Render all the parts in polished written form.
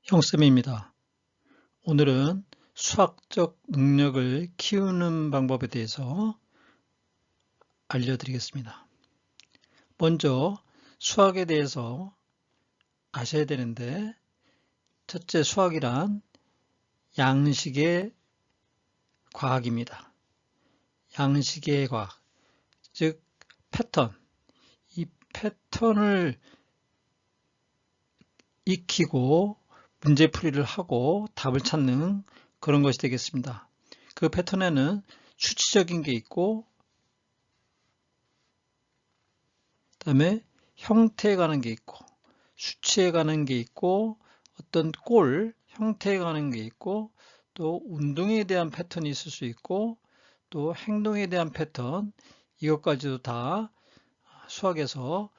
형쌤입니다. 오늘은 수학적 능력을 키우는 방법에 대해서 알려드리겠습니다. 먼저 수학에 대해서 아셔야 되는데, 첫째, 수학이란 양식의 과학입니다. 양식의 과학, 즉 패턴. 이 패턴을 익히고 문제풀이를 하고 답을 찾는 그런 것이 되겠습니다. 그 패턴에는 수치적인 게 있고, 그다음에 형태에 가는 게 있고, 수치에 가는 게 있고, 어떤 꼴, 형태에 가는 게 있고, 또 운동에 대한 패턴이 있을 수 있고, 또 행동에 대한 패턴, 이것까지도 다 수학에서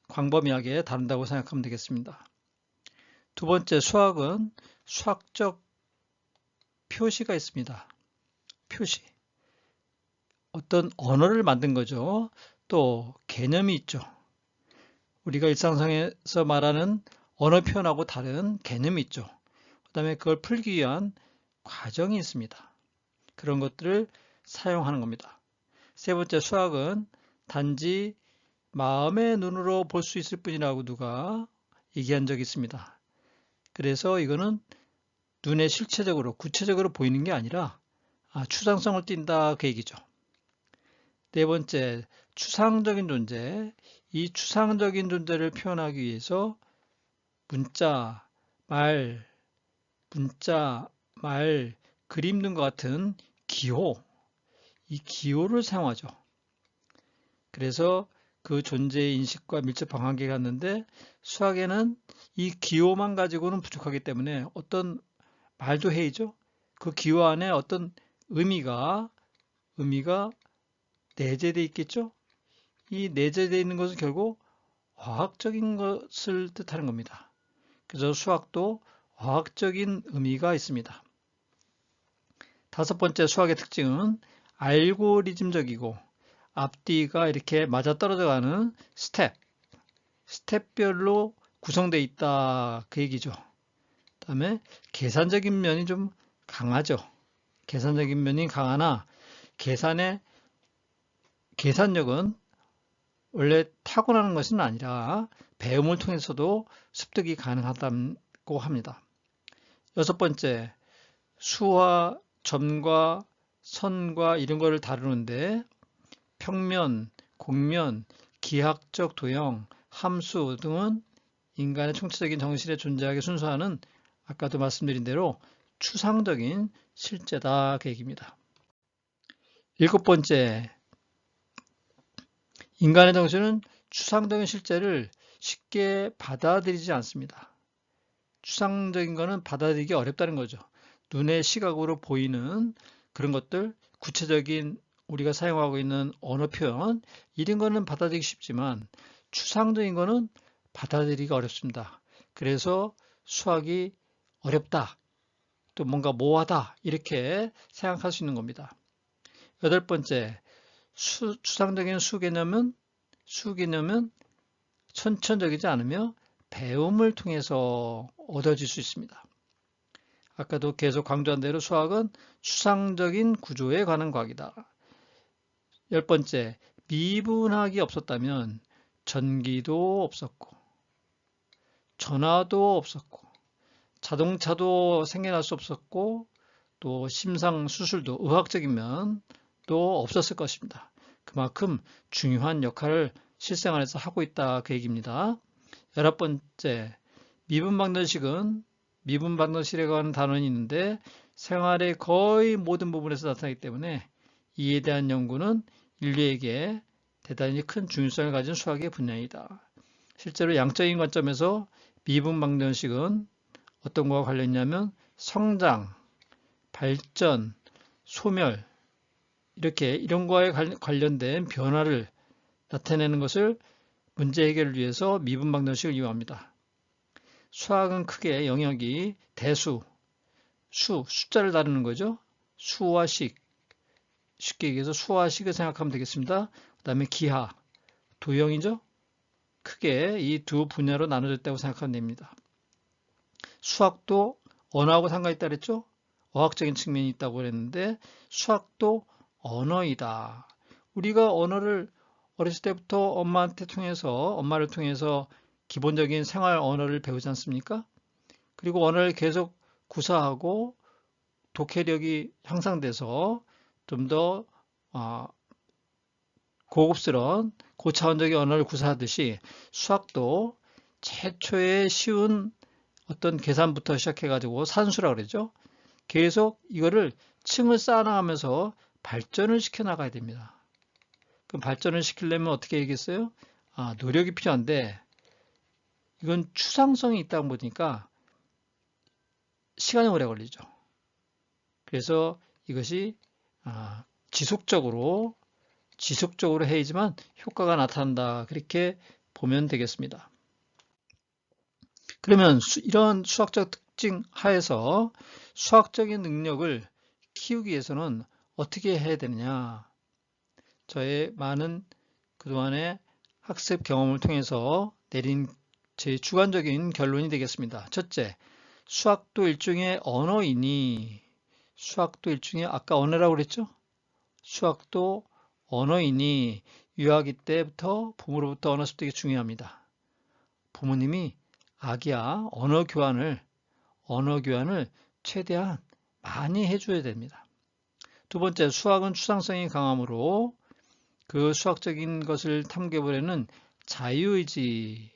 광범위하게 다룬다고 생각하면 되겠습니다. 두 번째, 수학은 수학적 표시가 있습니다. 표시. 어떤 언어를 만든 거죠. 또 개념이 있죠. 우리가 일상생활에서 말하는 언어 표현하고 다른 개념이 있죠. 그 다음에 그걸 풀기 위한 과정이 있습니다. 그런 것들을 사용하는 겁니다. 세 번째, 수학은 단지 마음의 눈으로 볼 수 있을 뿐이라고 누가 얘기한 적이 있습니다. 그래서 이거는 눈에 실체적으로, 구체적으로 보이는 게 아니라 추상성을 띈다 그 얘기죠. 네 번째, 추상적인 존재. 이 추상적인 존재를 표현하기 위해서 문자, 말, 그림 등과 같은 기호, 이 기호를 사용하죠. 그래서 그 존재의 인식과 밀접한 관계가 있는데, 수학에는 이 기호만 가지고는 부족하기 때문에 어떤 말도 해야죠. 그 기호 안에 어떤 의미가 내재되어 있겠죠. 이 내재되어 있는 것은 결국 화학적인 것을 뜻하는 겁니다. 그래서 수학도 화학적인 의미가 있습니다. 다섯 번째, 수학의 특징은 알고리즘적이고 앞뒤가 이렇게 맞아떨어져 가는 스텝별로 구성되어 있다 그 얘기죠. 그다음에 계산적인 면이 좀 강하죠. 계산적인 면이 강하나 계산력은 원래 타고나는 것은 아니라 배움을 통해서도 습득이 가능하다고 합니다. 여섯 번째, 수와 점과 선과 이런 거를 다루는데 평면, 곡면, 기하학적 도형, 함수 등은 인간의 총체적인 정신에 존재하게 순수하는 아까도 말씀드린 대로 추상적인 실제다 그 얘기입니다. 일곱 번째, 인간의 정신은 추상적인 실제를 쉽게 받아들이지 않습니다. 추상적인 거는 받아들이기 어렵다는 거죠. 눈의 시각으로 보이는 그런 것들, 구체적인 우리가 사용하고 있는 언어 표현, 이런 거는 받아들이기 쉽지만 추상적인 거는 받아들이기가 어렵습니다. 그래서 수학이 어렵다, 또 뭔가 모호하다 이렇게 생각할 수 있는 겁니다. 여덟 번째, 추상적인 수개념은 선천적이지 않으며 배움을 통해서 얻어질 수 있습니다. 아까도 계속 강조한 대로 수학은 추상적인 구조에 관한 과학이다. 열 번째, 미분학이 없었다면 전기도 없었고 전화도 없었고 자동차도 생겨날 수 없었고 또 심상 수술도 의학적인 면도 없었을 것입니다. 그만큼 중요한 역할을 실생활에서 하고 있다 그 얘기입니다. 11번째, 미분방정식이라고 하는 단원이 있는데 생활의 거의 모든 부분에서 나타나기 때문에 이에 대한 연구는 인류에게 대단히 큰 중요성을 가진 수학의 분야이다. 실제로 양적인 관점에서 미분방정식은 어떤 거와 관련이냐면 성장, 발전, 소멸 이런 거에 관련된 변화를 나타내는 것을 문제 해결을 위해서 미분방정식을 이용합니다. 수학은 크게 영역이 대수, 숫자를 다루는 거죠. 수와 식, 쉽게 얘기해서 수와 식을 생각하면 되겠습니다. 그 다음에 기하, 도형이죠. 크게 이 두 분야로 나눠졌다고 생각하면 됩니다. 수학도 언어하고 상관있다 그랬죠? 어학적인 측면이 있다고 그랬는데 수학도 언어이다. 우리가 언어를 어렸을 때부터 엄마를 통해서 기본적인 생활 언어를 배우지 않습니까? 그리고 언어를 계속 구사하고 독해력이 향상돼서 좀 더 고급스러운 고차원적인 언어를 구사하듯이 수학도 최초의 쉬운 어떤 계산부터 시작해가지고 산수라고 그러죠. 계속 이거를 층을 쌓아나가면서 발전을 시켜 나가야 됩니다. 그럼 발전을 시키려면 어떻게 얘기했어요? 노력이 필요한데 이건 추상성이 있다 보니까 시간이 오래 걸리죠. 그래서 이것이 지속적으로 해야지만 효과가 나타난다. 그렇게 보면 되겠습니다. 그러면 이런 수학적 특징 하에서 수학적인 능력을 키우기 위해서는 어떻게 해야 되느냐? 저의 많은 그동안의 학습 경험을 통해서 내린 제 주관적인 결론이 되겠습니다. 첫째, 수학도 일종의 언어이니, 아까 언어라고 그랬죠? 수학도 언어이니 유아기 때부터 부모로부터 언어 습득이 중요합니다. 부모님이 아기야 언어 교환을 최대한 많이 해줘야 됩니다. 두 번째, 수학은 추상성이 강하므로 그 수학적인 것을 탐구해보려는 자유의지,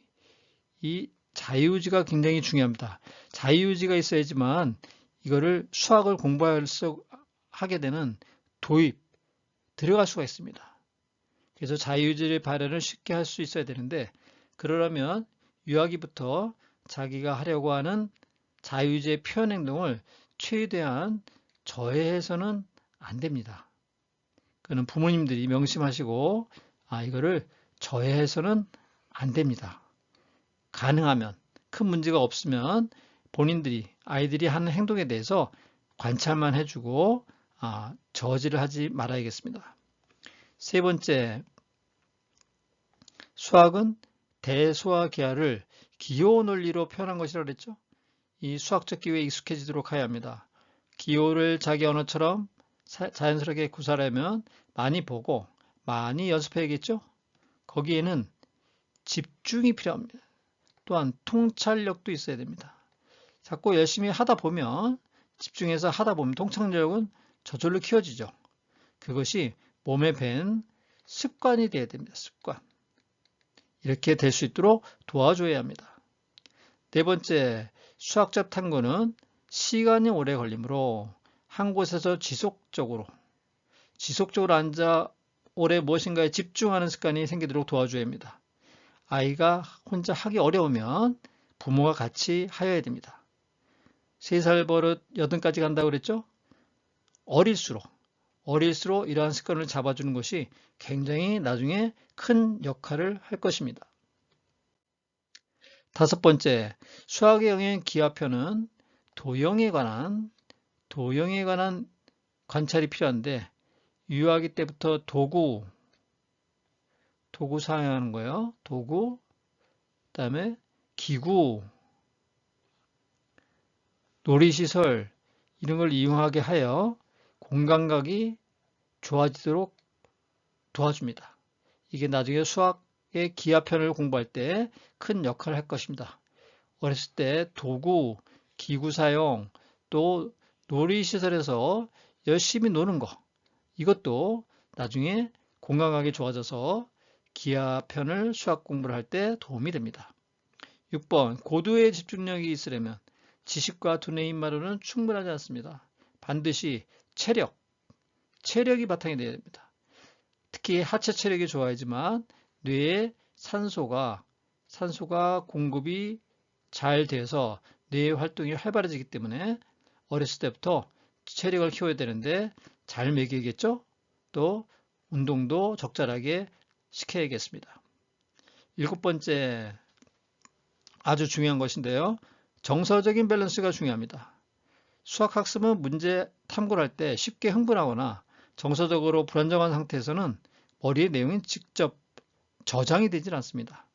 이 자유의지가 굉장히 중요합니다. 자유의지가 있어야지만 이거를 수학을 하게 되는 들어갈 수가 있습니다. 그래서 자유의지의 발현을 쉽게 할 수 있어야 되는데 그러려면 유아기부터 자기가 하려고 하는 자유의지의 표현 행동을 최대한 저해해서는 안 됩니다. 그는 부모님들이 명심하시고 이거를 저해해서는 안 됩니다. 가능하면 큰 문제가 없으면 아이들이 하는 행동에 대해서 관찰만 해주고 저지를 하지 말아야겠습니다. 세 번째, 수학은 대소와 계하를 기호 논리로 표현한 것이라고 그랬죠. 이 수학적 기호에 익숙해지도록 해야 합니다. 기호를 자기 언어처럼 자연스럽게 구사하려면 많이 보고 많이 연습해야겠죠. 거기에는 집중이 필요합니다. 또한 통찰력도 있어야 됩니다. 자꾸 열심히 하다 보면 집중해서 하다 보면 통찰력은 저절로 키워지죠. 그것이 몸에 밴 습관이 되어야 됩니다. 습관. 이렇게 될 수 있도록 도와줘야 합니다. 네 번째, 수학적 탐구는 시간이 오래 걸리므로 한 곳에서 지속적으로 앉아 오래 무엇인가에 집중하는 습관이 생기도록 도와줘야 합니다. 아이가 혼자 하기 어려우면 부모가 같이 하여야 됩니다. 3살 버릇 8까지 간다고 그랬죠? 어릴수록 이러한 습관을 잡아주는 것이 굉장히 나중에 큰 역할을 할 것입니다. 다섯 번째, 수학의 영역인 기하편은 도형에 관한 관찰이 필요한데 유아기 때부터 도구 사용하는 거예요. 도구, 그다음에 기구, 놀이시설 이런 걸 이용하게 하여 공감각이 좋아지도록 도와줍니다. 이게 나중에 수학의 기하편을 공부할 때 큰 역할을 할 것입니다. 어렸을 때 도구, 기구 사용, 또 놀이시설에서 열심히 노는 거 이것도 나중에 공감각이 좋아져서 기하편을 수학 공부를 할 때 도움이 됩니다. 6번, 고도의 집중력이 있으려면 지식과 두뇌 힘만으로는 충분하지 않습니다. 반드시 체력이 바탕이 되어야 됩니다. 특히 하체 체력이 좋아야지만 뇌에 산소가 공급이 잘 돼서 뇌의 활동이 활발해지기 때문에 어렸을 때부터 체력을 키워야 되는데 잘 먹여야겠죠? 또 운동도 적절하게 시켜야겠습니다. 7번째, 아주 중요한 것인데요. 정서적인 밸런스가 중요합니다. 수학학습은 문제 탐구를 할 때 쉽게 흥분하거나 정서적으로 불안정한 상태에서는 머리의 내용이 직접 저장이 되질 않습니다.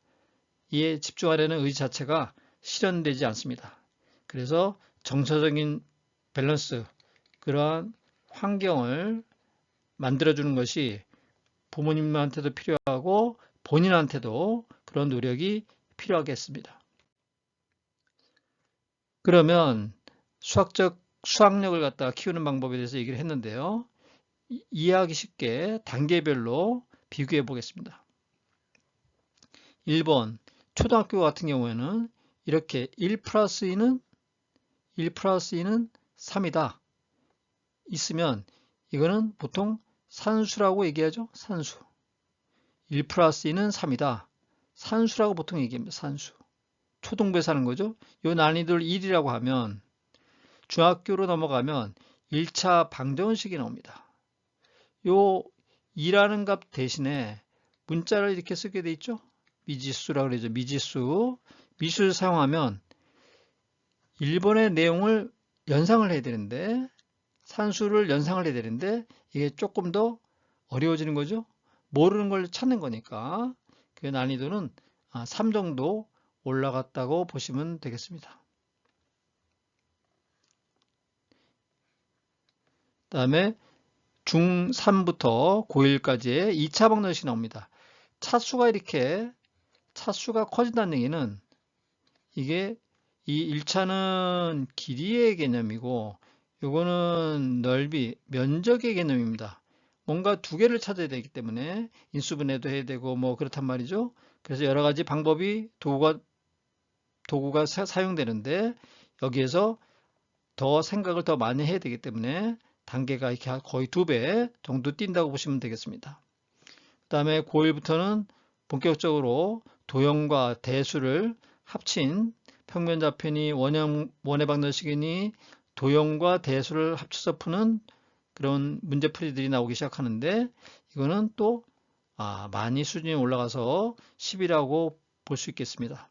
이에 집중하려는 의지 자체가 실현되지 않습니다. 그래서 정서적인 밸런스, 그러한 환경을 만들어주는 것이 부모님한테도 필요하고 본인한테도 그런 노력이 필요하겠습니다. 그러면 수학력을 갖다가 키우는 방법에 대해서 얘기를 했는데요. 이해하기 쉽게 단계별로 비교해 보겠습니다. 1번 초등학교 같은 경우에는 이렇게 1 플러스 2는 3이다 있으면 이거는 보통 산수라고 얘기하죠. 산수. 1 플러스 2는 3이다. 산수라고 보통 얘기합니다. 산수. 초등부에서 하는 거죠. 이 난이도를 1이라고 하면 중학교로 넘어가면 1차 방정식이 나옵니다. 요 2라는 값 대신에 문자를 이렇게 쓰게 돼 있죠. 미지수라고 그러죠. 미지수를 사용하면 1번의 내용을 연상을 해야 되는데 산수를 연상을 해야 되는데 이게 조금 더 어려워지는 거죠. 모르는 걸 찾는 거니까 그 난이도는 3 정도 올라갔다고 보시면 되겠습니다. 그 다음에 중3부터 고1까지의 2차 방정식이 나옵니다. 차수가 커진다는 얘기는 이게 이 1차는 길이의 개념이고 요거는 넓이, 면적의 개념입니다. 뭔가 두 개를 찾아야 되기 때문에 인수분해도 해야 되고 뭐 그렇단 말이죠. 그래서 여러 가지 방법이 도구가 사용되는데 여기에서 더 생각을 더 많이 해야 되기 때문에 단계가 이렇게 거의 2배 정도 뛴다고 보시면 되겠습니다. 그 다음에 고1부터는 본격적으로 도형과 대수를 합친 평면좌표니 원의 방정식이니 도형과 대수를 합쳐서 푸는 그런 문제풀이들이 나오기 시작하는데 이거는 또 많이 수준이 올라가서 10이라고 볼 수 있겠습니다.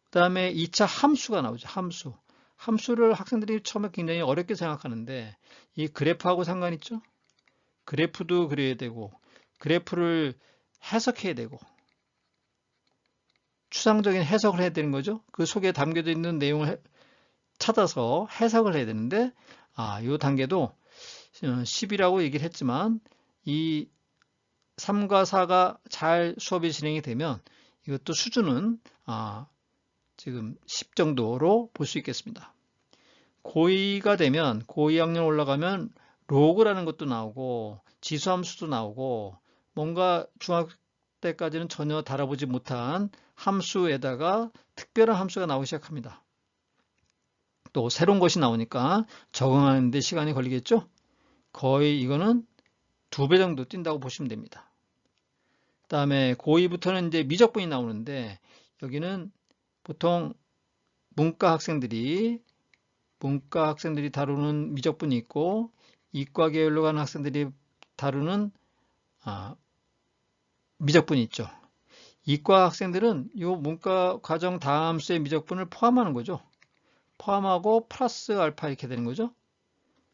그 다음에 2차 함수가 나오죠. 함수를 학생들이 처음에 굉장히 어렵게 생각하는데 이 그래프하고 상관 있죠? 그래프도 그려야 되고 그래프를 해석해야 되고 추상적인 해석을 해야 되는 거죠. 그 속에 담겨져 있는 내용을 찾아서 해석을 해야 되는데 이 단계도 10이라고 얘기를 했지만 이 3과 4가 잘 수업이 진행이 되면 이것도 수준은 지금 10 정도로 볼 수 있겠습니다. 고2가 되면 고2 학년 올라가면 로그라는 것도 나오고 지수함수도 나오고 뭔가 중학교 때까지는 전혀 다뤄보지 못한 함수에다가 특별한 함수가 나오기 시작합니다. 또 새로운 것이 나오니까 적응하는 데 시간이 걸리겠죠? 거의 이거는 2배 정도 뛴다고 보시면 됩니다. 그 다음에 고2부터는 이제 미적분이 나오는데 여기는 보통 문과 학생들이 다루는 미적분이 있고 이과 계열로 가는 학생들이 다루는 미적분이 있죠. 이과 학생들은 이 문과 과정 다함수의 미적분을 포함하는 거죠. 포함하고 플러스 알파 이렇게 되는 거죠.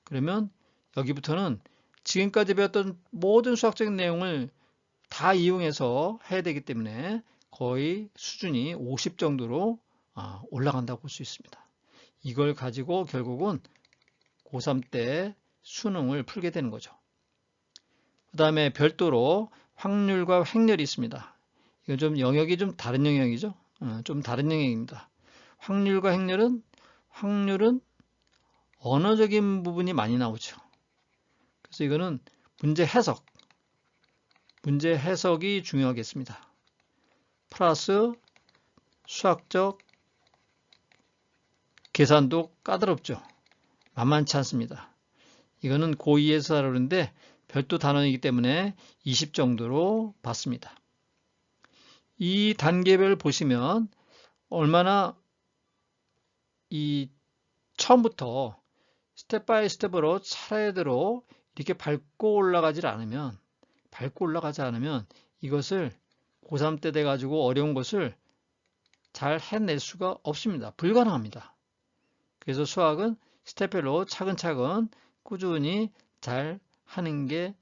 그러면 여기부터는 지금까지 배웠던 모든 수학적인 내용을 다 이용해서 해야 되기 때문에 거의 수준이 50 정도로 올라간다고 볼 수 있습니다. 이걸 가지고 결국은 고3 때 수능을 풀게 되는 거죠. 그 다음에 별도로 확률과 횡렬이 있습니다. 이건 좀 영역이 좀 다른 영역이죠. 좀 다른 영역입니다. 확률과 횡렬은 언어적인 부분이 많이 나오죠. 그래서 이거는 문제 해석이 중요하겠습니다. 플러스 수학적 계산도 까다롭죠. 만만치 않습니다. 이거는 고2에서 다루는데 별도 단원이기 때문에 20 정도로 봤습니다. 이 단계별 보시면 얼마나 이 처음부터 스텝 바이 스텝으로 차례대로 이렇게 밟고 올라가지 않으면 이것을 고3 때 돼가지고 어려운 것을 잘 해낼 수가 없습니다. 불가능합니다. 그래서 수학은 스텝별로 차근차근 꾸준히 잘 하는 게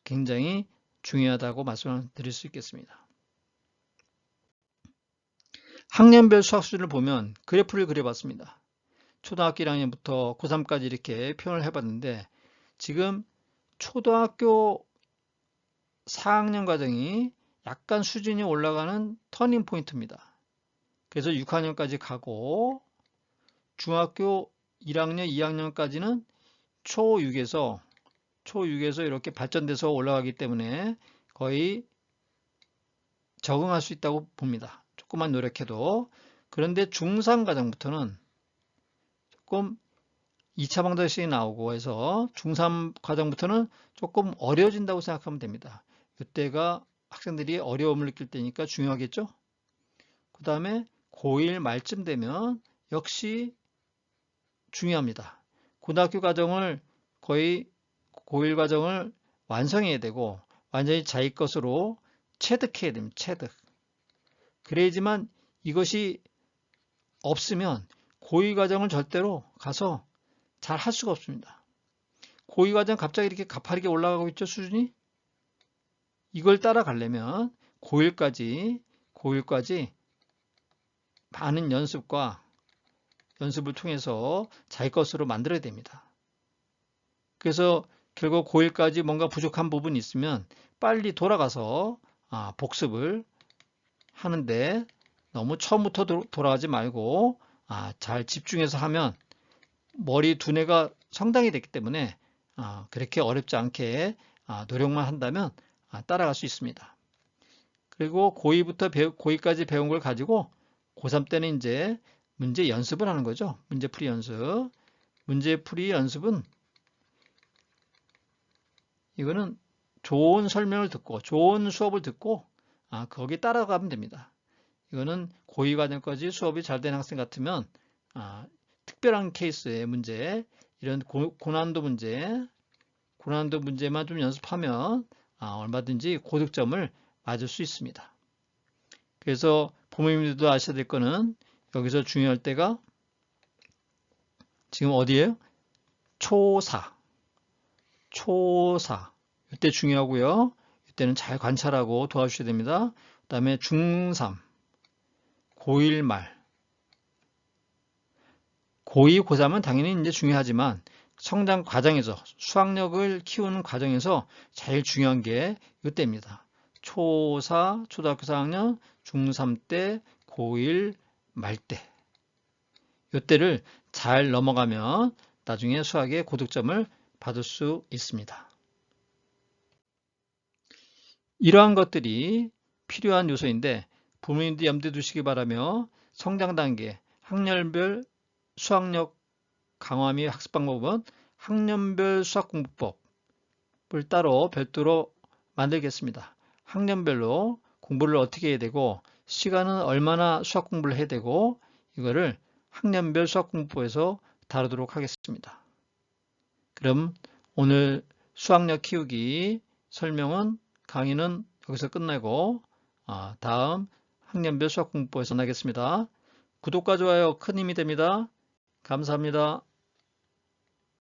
굉장히 중요하다고 말씀을 드릴 수 있겠습니다. 학년별 수학 수준을 보면 그래프를 그려봤습니다. 초등학교 1학년부터 고3까지 이렇게 표현을 해봤는데 지금 초등학교 4학년 과정이 약간 수준이 올라가는 터닝 포인트입니다. 그래서 6학년까지 가고 중학교 1학년, 2학년까지는 초6에서 이렇게 발전돼서 올라가기 때문에 거의 적응할 수 있다고 봅니다. 조금만 노력해도. 그런데 중3 과정부터는 조금 2차 방정식이 나오고 해서 중3 과정부터는 조금 어려워진다고 생각하면 됩니다. 이때가 학생들이 어려움을 느낄 때니까 중요하겠죠? 그 다음에 고1 말쯤 되면 역시 중요합니다. 고등학교 과정을 거의 고1 과정을 완성해야 되고 완전히 자기 것으로 체득해야 됩니다. 체득. 그래야지만 이것이 없으면 고2 과정을 절대로 가서 잘 할 수가 없습니다. 고2 과정 갑자기 이렇게 가파르게 올라가고 있죠, 수준이? 이걸 따라가려면 고1까지 많은 연습을 통해서 자기 것으로 만들어야 됩니다. 그래서 결국 고1까지 뭔가 부족한 부분이 있으면 빨리 돌아가서 복습을 하는데 너무 처음부터 돌아가지 말고 잘 집중해서 하면 머리 두뇌가 성장이 됐기 때문에 그렇게 어렵지 않게 노력만 한다면 따라갈 수 있습니다. 그리고 고2까지 배운 걸 가지고 고3 때는 이제 문제 연습을 하는 거죠. 문제풀이 연습. 문제풀이 연습은 이거는 좋은 설명을 듣고 좋은 수업을 듣고 거기 따라가면 됩니다. 이거는 고2 과정까지 수업이 잘 된 학생 같으면 특별한 케이스의 문제, 이런 고난도 문제만 좀 연습하면 얼마든지 고득점을 맞을 수 있습니다. 그래서 부모님들도 아셔야 될 거는 여기서 중요할 때가 지금 어디예요? 초4. 이때 중요하고요. 이때는 잘 관찰하고 도와주셔야 됩니다. 그 다음에 중3, 고1 말, 고2, 고3은 당연히 이제 중요하지만 성장 과정에서 수학력을 키우는 과정에서 제일 중요한 게 이때입니다. 초4, 초등학교 4학년, 중3 때, 고1 말 때. 이때를 잘 넘어가면 나중에 수학의 고득점을 받을 수 있습니다. 이러한 것들이 필요한 요소인데 부모님도 염두에 두시기 바라며 성장 단계, 학년별 수학력 강화 및 학습 방법은 학년별 수학공부법을 따로 별도로 만들겠습니다. 학년별로 공부를 어떻게 해야 되고 시간은 얼마나 수학 공부를 해야 되고 이거를 학년별 수학공부법에서 다루도록 하겠습니다. 그럼 오늘 수학력 키우기 강의는 여기서 끝내고 다음 학년별 수학공부법에서 만나겠습니다. 구독과 좋아요 큰 힘이 됩니다. 감사합니다.